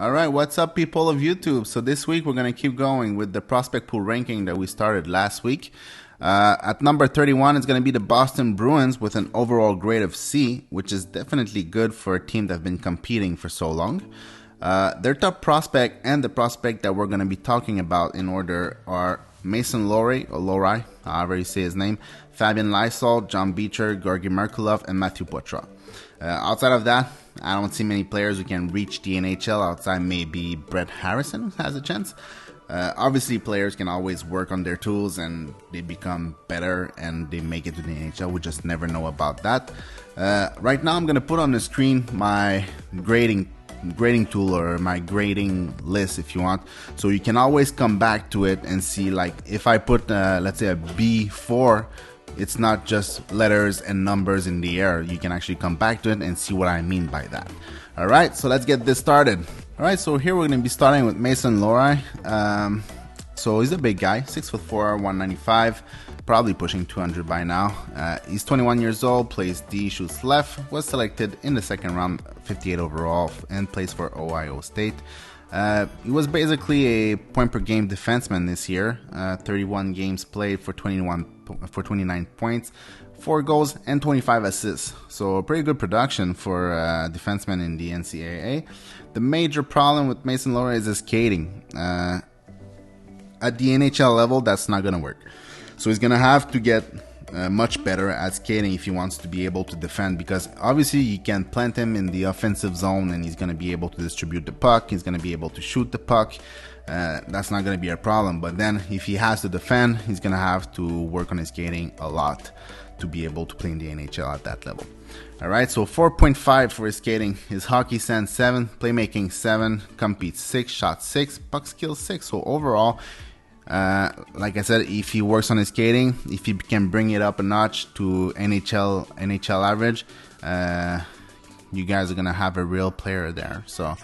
All right, what's up, people of YouTube? So this week we're going to keep going with the prospect pool ranking that we started last week. At number 31 is going to be the Boston Bruins with an overall grade of C, which is definitely good for a team that's been competing for so long. Their top prospect and the prospect that we're going to be talking about in order are Mason Lohrei, however you say his name, Fabian Lysol, John Beecher, Georgi Merkulov, and Matthew Poitras. Outside of that, I don't see many players who can reach the NHL outside maybe Brett Harrison has a chance. Obviously, players can always work on their tools and they become better and they make it to the NHL. We just never know about that. Right now, I'm going to put on the screen my grading tool or my grading list if you want, so you can always come back to it and see, like, if I put let's say a B4, it's not just letters and numbers in the air. You can actually come back to it and see what I mean by that. All right, so let's get this started. All right, so here we're going to be starting with Mason Lohrei. So he's a big guy, 6'4", 195, probably pushing 200 by now. He's 21 years old, plays D, shoots left, was selected in the second round, 58 overall, and plays for Ohio State. He was basically a point-per-game defenseman this year. 31 games played for 29 points, 4 goals, and 25 assists. So a pretty good production for a defenseman in the NCAA. The major problem with Mason Lohrei is his skating. At the NHL level, that's not going to work. So he's going to have to get much better at skating if he wants to be able to defend, because obviously you can plant him in the offensive zone and he's going to be able to distribute the puck. He's going to be able to shoot the puck. That's not going to be a problem. But then if he has to defend, he's going to have to work on his skating a lot to be able to play in the NHL at that level. All right, so 4.5 for his skating. His hockey sense 7, playmaking 7, compete 6, shot 6, puck skill 6. So overall, like I said, if he works on his skating, if he can bring it up a notch to NHL average, you guys are gonna have a real player there. So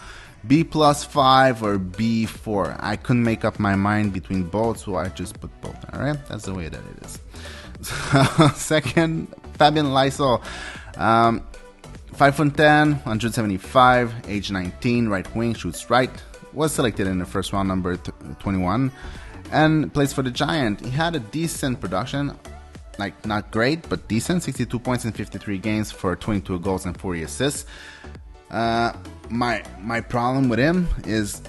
B+5 or B4. I couldn't make up my mind between both, so I just put both. All right, that's the way that it is. Second, Fabian Lysol, 5'10", 175, age 19, right wing, shoots right. Was selected in the first round, number 21. And plays for the Giant. He had a decent production, like not great, but decent. 62 points in 53 games for 22 goals and 40 assists. My problem with him is,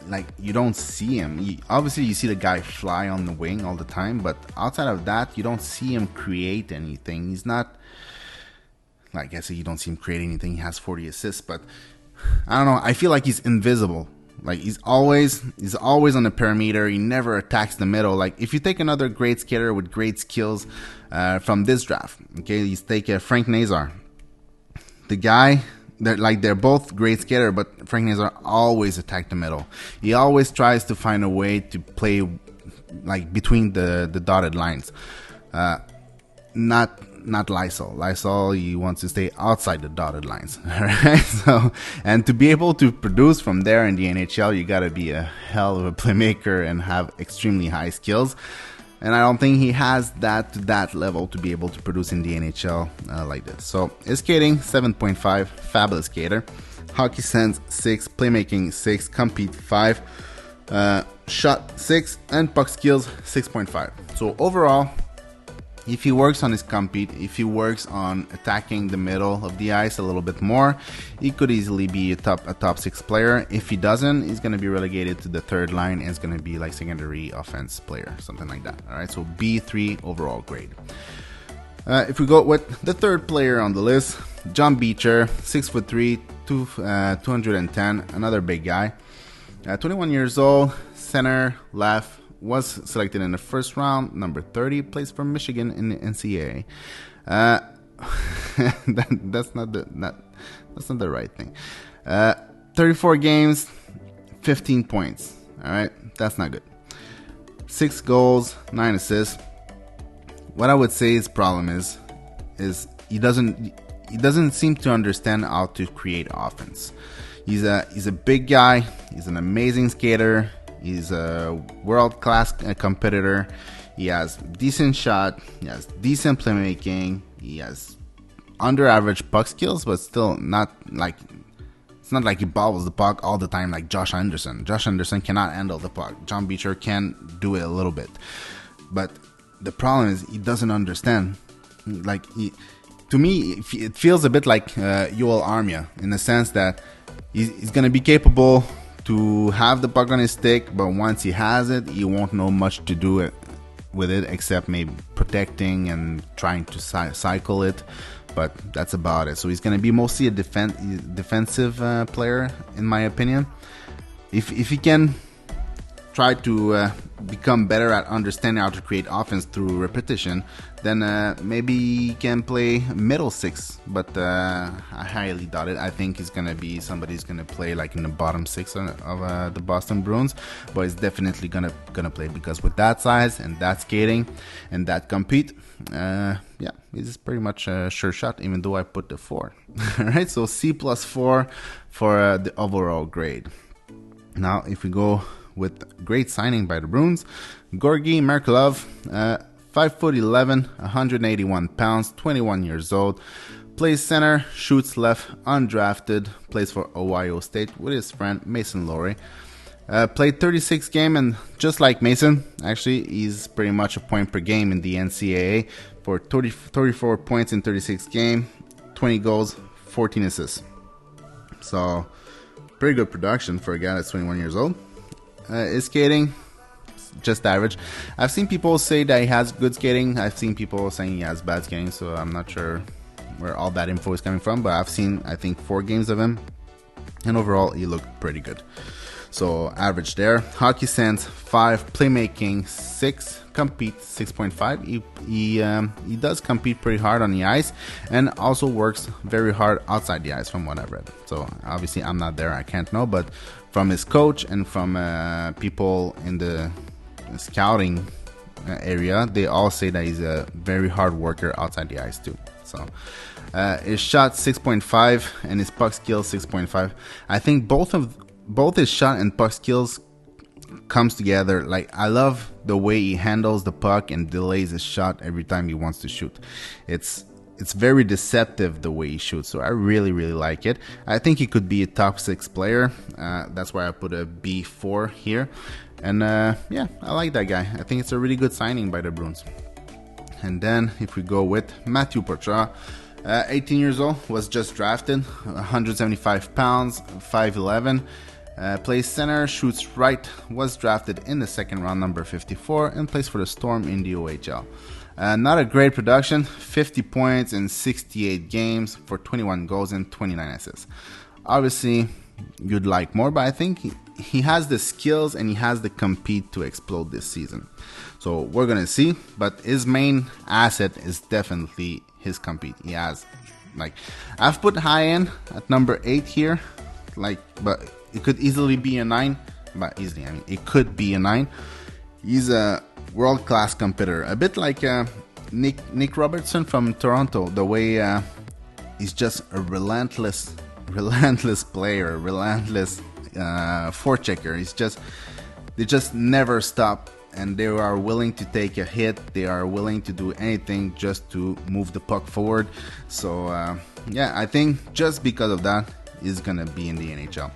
like, you don't see him. Obviously, you see the guy fly on the wing all the time, but outside of that, you don't see him create anything. He's not, like I said, you don't see him create anything. He has 40 assists, but I don't know. I feel like he's invisible. Like, he's always on the perimeter. He never attacks the middle. Like, if you take another great skater with great skills from this draft, okay, you take Frank Nazar. The guy, they're both great skater, but Frank Nazar always attack the middle. He always tries to find a way to play, like, between the dotted lines. Not Lysol. Lysol, he wants to stay outside the dotted lines. Alright? So, and to be able to produce from there in the NHL, you gotta be a hell of a playmaker and have extremely high skills. And I don't think he has that to that level to be able to produce in the NHL like this. So, his skating, 7.5, fabulous skater. Hockey sense, 6, playmaking, 6, compete, 5, shot, 6, and puck skills, 6.5. So, overall, if he works on his compete, if he works on attacking the middle of the ice a little bit more, he could easily be a top 6 player. If he doesn't, he's going to be relegated to the third line and it's going to be like secondary offense player, something like that. All right, so B3 overall grade. If we go with the third player on the list, John Beecher, 6'3", 210, another big guy. 21 years old, center, left. Was selected in the first round, number 30, plays for Michigan in the NCAA. That's not the right thing. 34 games, 15 points. All right, that's not good. 6 goals, 9 assists. What I would say his problem is he doesn't seem to understand how to create offense. He's a big guy. He's an amazing skater. He's a world-class competitor. He has decent shot. He has decent playmaking. He has under-average puck skills, but still not like It's not like he bobbles the puck all the time like Josh Anderson. Josh Anderson cannot handle the puck. John Beecher can do it a little bit. But the problem is he doesn't understand. Like, to me, it feels a bit like Yoel Armia in the sense that he's going to be capable to have the puck on his stick, but once he has it, he won't know much to do with it except maybe protecting and trying to cycle it. But that's about it. So he's going to be mostly a defensive player, in my opinion. If he can try to become better at understanding how to create offense through repetition, then maybe he can play middle six. But I highly doubt it. I think he's going to be somebody who's going to play like in the bottom six of the Boston Bruins. But he's definitely going to play, because with that size and that skating and that compete, he's pretty much a sure shot, even though I put the 4. Alright, so C+4 for the overall grade. Now, if we go with great signing by the Bruins, Georgi Merkulov, 5'11", 181 pounds, 21 years old, plays center, shoots left, undrafted, plays for Ohio State with his friend Mason Lohrey. Played 36 games, and just like Mason, actually, he's pretty much a point per game in the NCAA for 34 points in 36 games, 20 goals, 14 assists. So, pretty good production for a guy that's 21 years old. His skating, just average. I've seen people say that he has good skating. I've seen people saying he has bad skating, so I'm not sure where all that info is coming from. But I've seen, I think, 4 games of him, and overall, he looked pretty good. So, average there. Hockey sense, 5. Playmaking, 6. Compete, 6.5. He does compete pretty hard on the ice, and also works very hard outside the ice, from what I've read. So, obviously, I'm not there. I can't know. But from his coach and from people in the scouting area, they all say that he's a very hard worker outside the ice, too. So, his shot, 6.5, and his puck skill, 6.5. I think both his shot and puck skills comes together. Like, I love the way he handles the puck and delays his shot every time he wants to shoot. It's very deceptive the way he shoots, so I really, really like it. I think he could be a top 6 player. That's why I put a B4 here. And I like that guy. I think it's a really good signing by the Bruins. And then if we go with Matthew Patri, 18 years old, was just drafted, 175 pounds, 5'11", plays center, shoots right, was drafted in the second round, number 54, and plays for the Storm in the OHL. Not a great production, 50 points in 68 games for 21 goals and 29 assists. Obviously, you'd like more, but I think he has the skills and he has the compete to explode this season. So we're going to see, but his main asset is definitely his compete. He has, like, I've put high end at number 8 here, but it could easily be a 9, it could be a 9. He's a world-class competitor, a bit like Nick Robertson from Toronto, the way he's just a relentless player, relentless forechecker. They just never stop, and they are willing to take a hit. They are willing to do anything just to move the puck forward. So I think just because of that, he's gonna be in the NHL.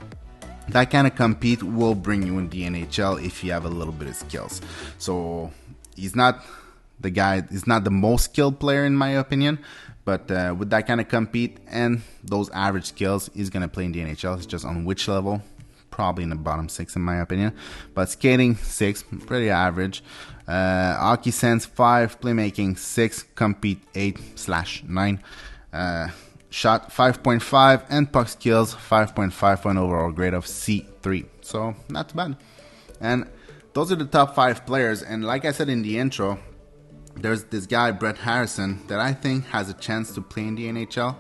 That kind of compete will bring you in the NHL if you have a little bit of skills. So he's not the most skilled player in my opinion, but with that kind of compete and those average skills, he's going to play in the NHL. It's just on which level? Probably in the bottom 6 in my opinion. But skating, 6, pretty average. Hockey sense, 5. Playmaking, 6. Compete, 8/9. Shot 5.5 and puck skills 5.5 for an overall grade of C3. So not too bad. And those are the top 5 players. And like I said in the intro, there's this guy Brett Harrison that I think has a chance to play in the NHL.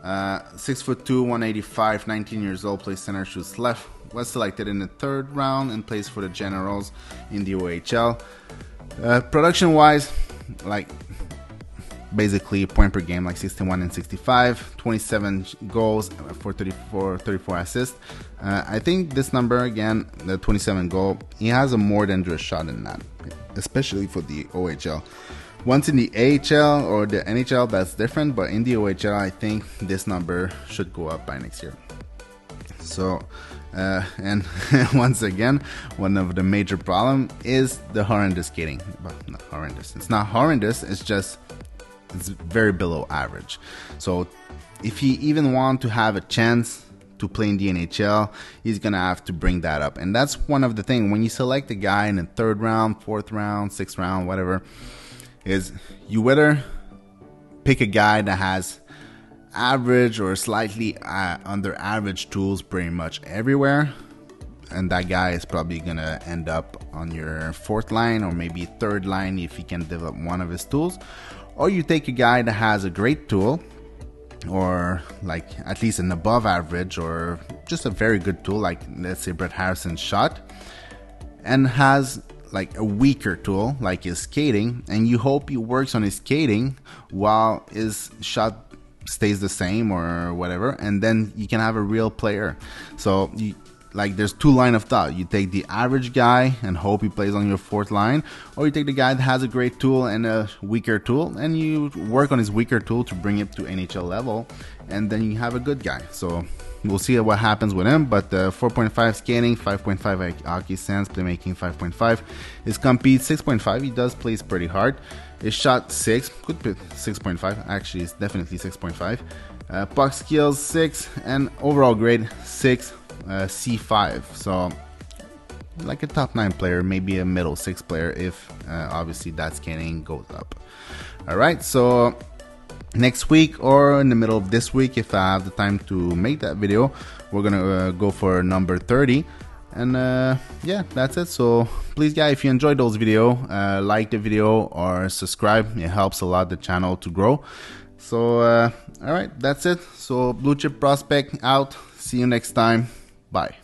6'2", 185, 19 years old, plays center, shoots left. Was selected in the 3rd round and plays for the Generals in the OHL. Production wise, like, basically point per game, like 61 and 65, 27 goals for 34 assists. I think this number, again, the 27 goal, he has a more dangerous shot in that, especially for the OHL. Once in the AHL or the NHL, that's different, but in the OHL, I think this number should go up by next year. So, and once again, one of the major problem is the horrendous skating. Well, not horrendous. It's not horrendous. It's very below average. So, if he even want to have a chance to play in the NHL, he's gonna have to bring that up. And that's one of the things when you select a guy in the 3rd round, 4th round, 6th round, whatever, is you whether pick a guy that has average or slightly under average tools pretty much everywhere, and that guy is probably gonna end up on your 4th line or maybe 3rd line if he can develop one of his tools. Or you take a guy that has a great tool, or like at least an above average or just a very good tool, like let's say Brett Harrison's shot, and has like a weaker tool like his skating, and you hope he works on his skating while his shot stays the same or whatever, and then you can have a real player. So there's 2 line of thought. You take the average guy and hope he plays on your 4th line, or you take the guy that has a great tool and a weaker tool, and you work on his weaker tool to bring it to NHL level, and then you have a good guy. So we'll see what happens with him. But 4.5 skating, 5.5 hockey sense, playmaking 5.5. His compete 6.5. He does plays pretty hard. His shot 6, could be 6.5. Actually, it's definitely 6.5. Puck skills 6, and overall grade 6. C5, so like a top 9 player, maybe a middle 6 player if obviously that skating goes up. Alright, so next week or in the middle of this week, if I have the time to make that video, we're gonna go for number 30. And yeah, that's it. So please guys, if you enjoyed those video, like the video or subscribe. It helps a lot the channel to grow. So alright, that's it. So Blue Chip Prospect out. See you next time. Bye.